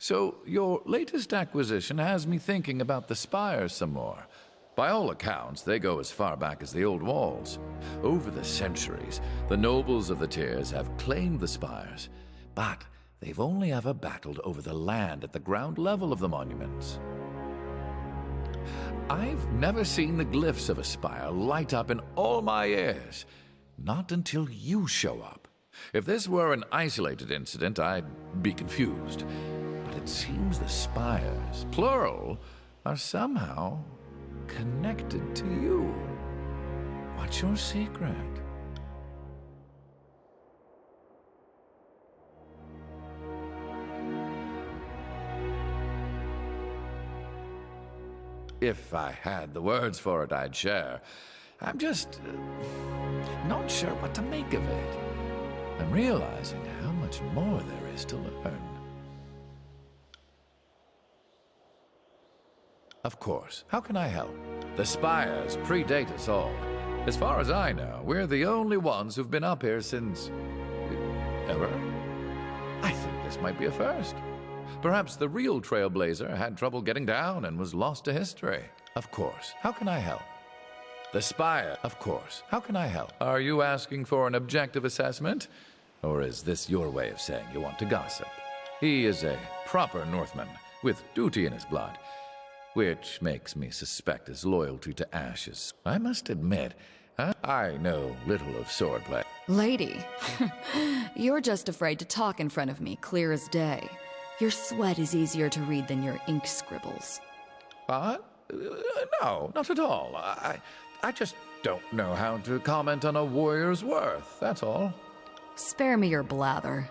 So, your latest acquisition has me thinking about the Spire some more. By all accounts, they go as far back as the old walls. Over the centuries, the nobles of the tiers have claimed the spires, but they've only ever battled over the land at the ground level of the monuments. I've never seen the glyphs of a spire light up in all my years. Not until you show up. If this were an isolated incident, I'd be confused. But it seems the spires, plural, are somehow connected to you. What's your secret? If I had the words for it, I'd share. I'm just not sure what to make of it. I'm realizing how much more there is to learn. Of course. How can I help? The spires predate us all. As far as I know, we're the only ones who've been up here since... ever? I think this might be a first. Perhaps the real trailblazer had trouble getting down and was lost to history. Of course. How can I help? The Spire. Of course. How can I help? Are you asking for an objective assessment? Or is this your way of saying you want to gossip? He is a proper Northman, with duty in his blood, which makes me suspect his loyalty to Ashes. I must admit, I know little of swordplay. Lady, you're just afraid to talk in front of me, clear as day. Your sweat is easier to read than your ink scribbles. No, not at all. I just don't know how to comment on a warrior's worth, that's all. Spare me your blather.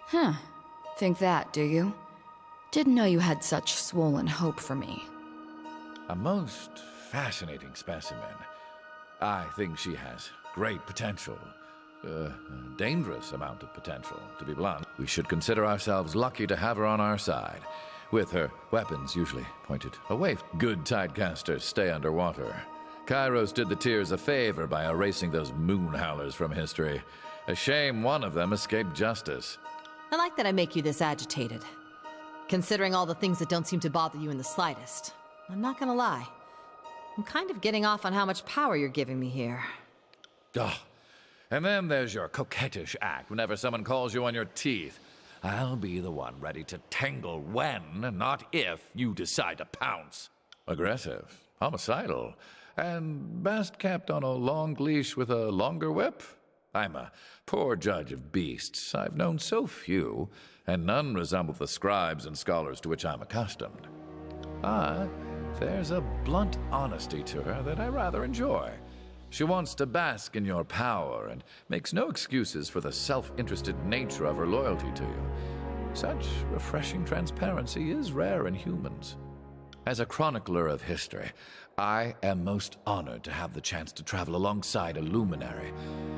Huh. Think that, do you? Didn't know you had such swollen hope for me. A most fascinating specimen. I think she has great potential. A dangerous amount of potential, to be blunt. We should consider ourselves lucky to have her on our side, with her weapons usually pointed away. Good tidecasters stay underwater. Kyros did the tiers a favor by erasing those moon howlers from history. A shame one of them escaped justice. I like that I make you this agitated. Considering all the things that don't seem to bother you in the slightest. I'm not gonna lie. I'm kind of getting off on how much power you're giving me here. Ugh. And then there's your coquettish act whenever someone calls you on your teeth. I'll be the one ready to tangle when, not if, you decide to pounce. Aggressive, homicidal, and best kept on a long leash with a longer whip. I'm a poor judge of beasts. I've known so few, and none resemble the scribes and scholars to which I'm accustomed. But there's a blunt honesty to her that I rather enjoy. She wants to bask in your power and makes no excuses for the self-interested nature of her loyalty to you. Such refreshing transparency is rare in humans. As a chronicler of history, I am most honored to have the chance to travel alongside a luminary.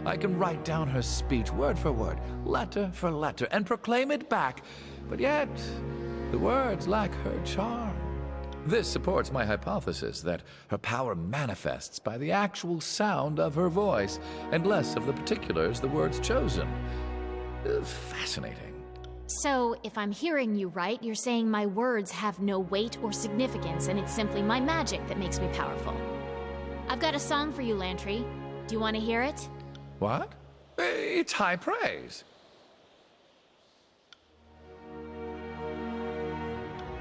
I can write down her speech word for word, letter for letter, and proclaim it back, but yet the words lack her charm. This supports my hypothesis that her power manifests by the actual sound of her voice, and less of the particulars the words chosen. Fascinating. So, if I'm hearing you right, you're saying my words have no weight or significance, and it's simply my magic that makes me powerful. I've got a song for you, Lantry. Do you want to hear it? What? It's high praise.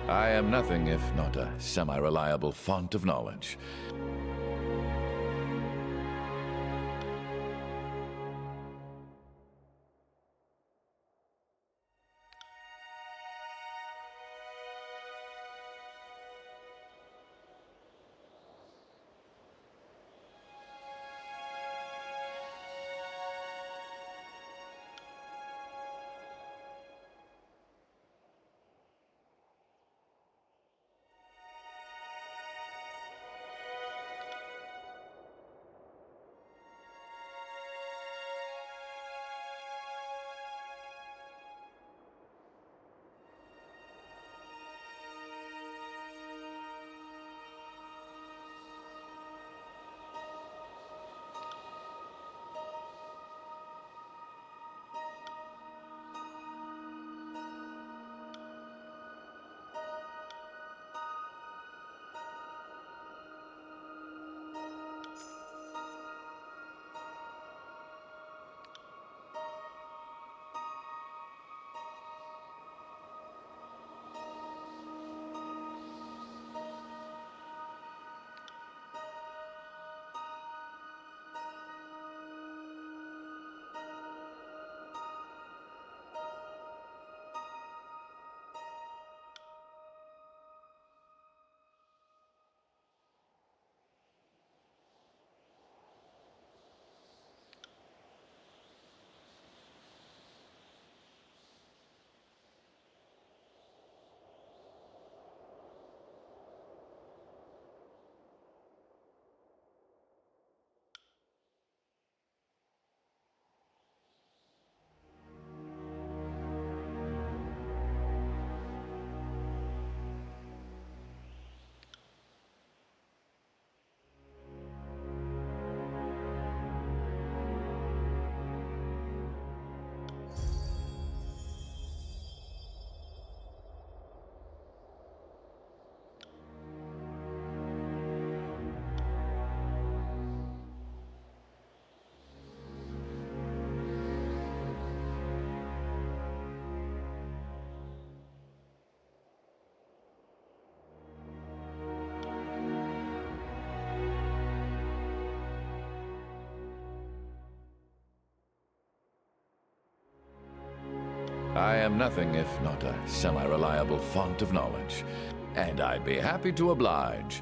I am nothing if not a semi-reliable font of knowledge. I am nothing if not a semi-reliable font of knowledge, and I'd be happy to oblige.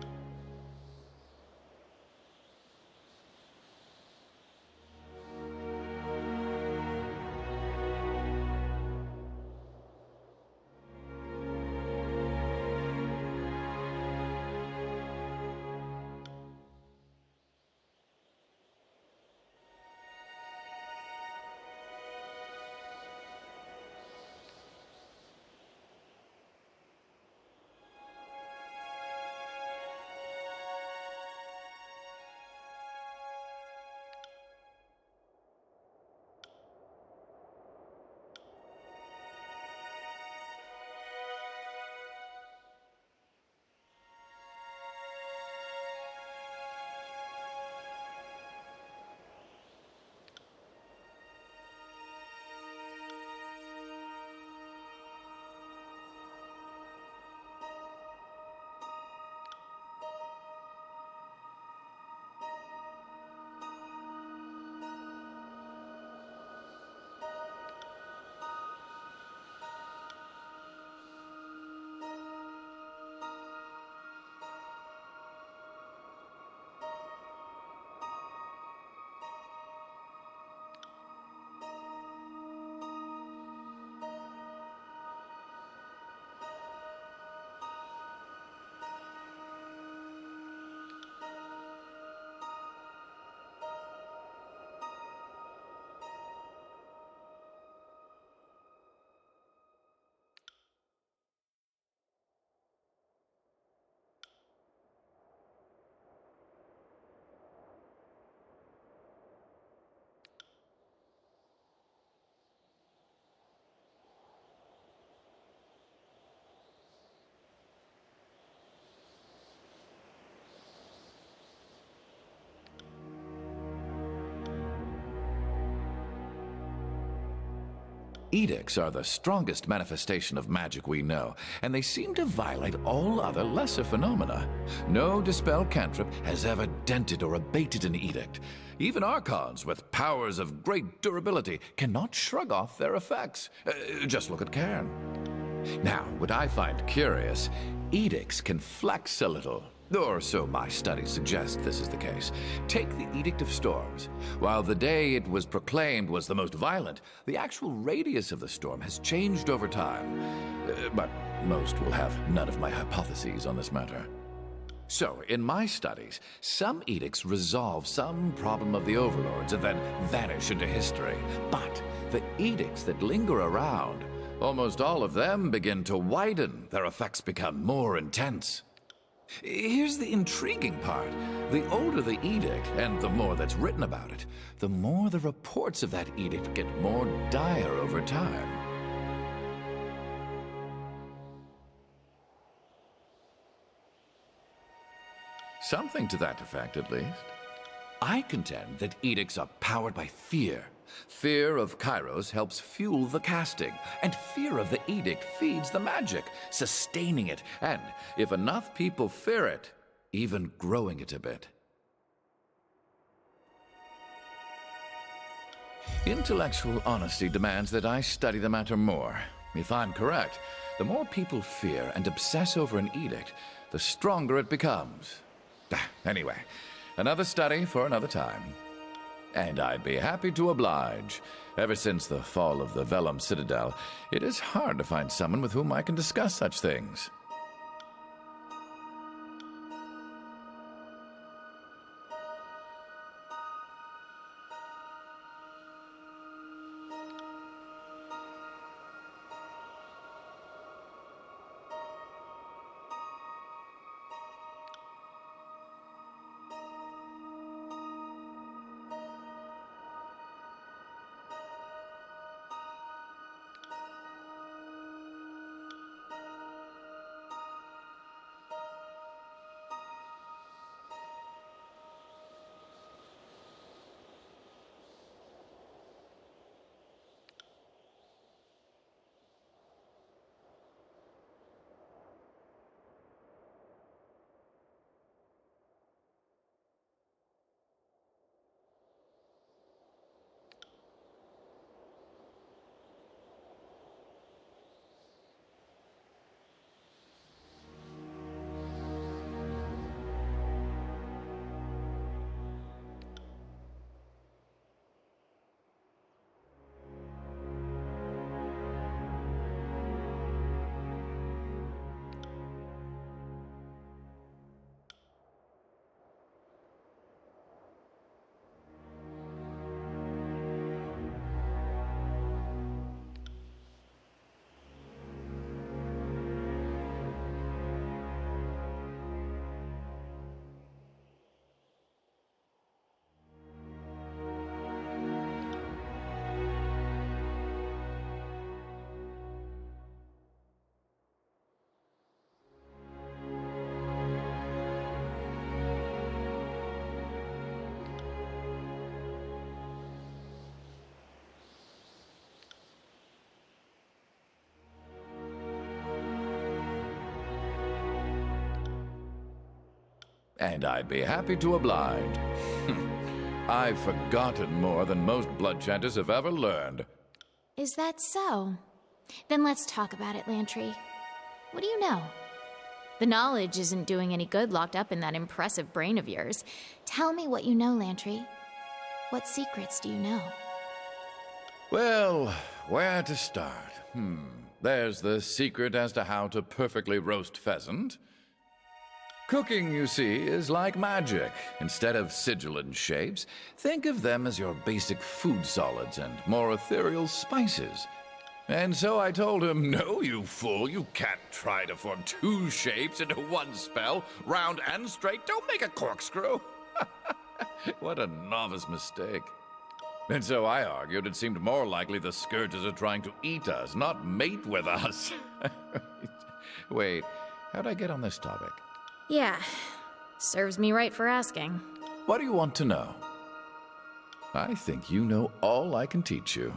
Edicts are the strongest manifestation of magic we know, and they seem to violate all other lesser phenomena. No dispel cantrip has ever dented or abated an edict. Even archons with powers of great durability cannot shrug off their effects. Just look at Cairn. Now, what I find curious, edicts can flex a little. Or so my studies suggest this is the case. Take the Edict of Storms. While the day it was proclaimed was the most violent, the actual radius of the storm has changed over time. But most will have none of my hypotheses on this matter. So, in my studies, some edicts resolve some problem of the overlords and then vanish into history. But the edicts that linger around, almost all of them begin to widen. Their effects become more intense. Here's the intriguing part. The older the edict, and the more that's written about it, the more the reports of that edict get more dire over time. Something to that effect, at least. I contend that edicts are powered by fear. Fear of Kyros helps fuel the casting, and fear of the edict feeds the magic, sustaining it, and, if enough people fear it, even growing it a bit. Intellectual honesty demands that I study the matter more. If I'm correct, the more people fear and obsess over an edict, the stronger it becomes. Anyway, another study for another time. And I'd be happy to oblige. Ever since the fall of the Vellum Citadel, it is hard to find someone with whom I can discuss such things. And I'd be happy to oblige. I've forgotten more than most blood chanters have ever learned. Is that so? Then let's talk about it, Lantry. What do you know? The knowledge isn't doing any good locked up in that impressive brain of yours. Tell me what you know, Lantry. What secrets do you know? Well, where to start? There's the secret as to how to perfectly roast pheasant. Cooking, you see, is like magic. Instead of sigilant shapes, think of them as your basic food solids and more ethereal spices. And so I told him, no, you fool, you can't try to form two shapes into one spell, round and straight. Don't make a corkscrew. What a novice mistake. And so I argued it seemed more likely the scourges are trying to eat us, not mate with us. Wait, how'd I get on this topic? Yeah, serves me right for asking. What do you want to know? I think you know all I can teach you.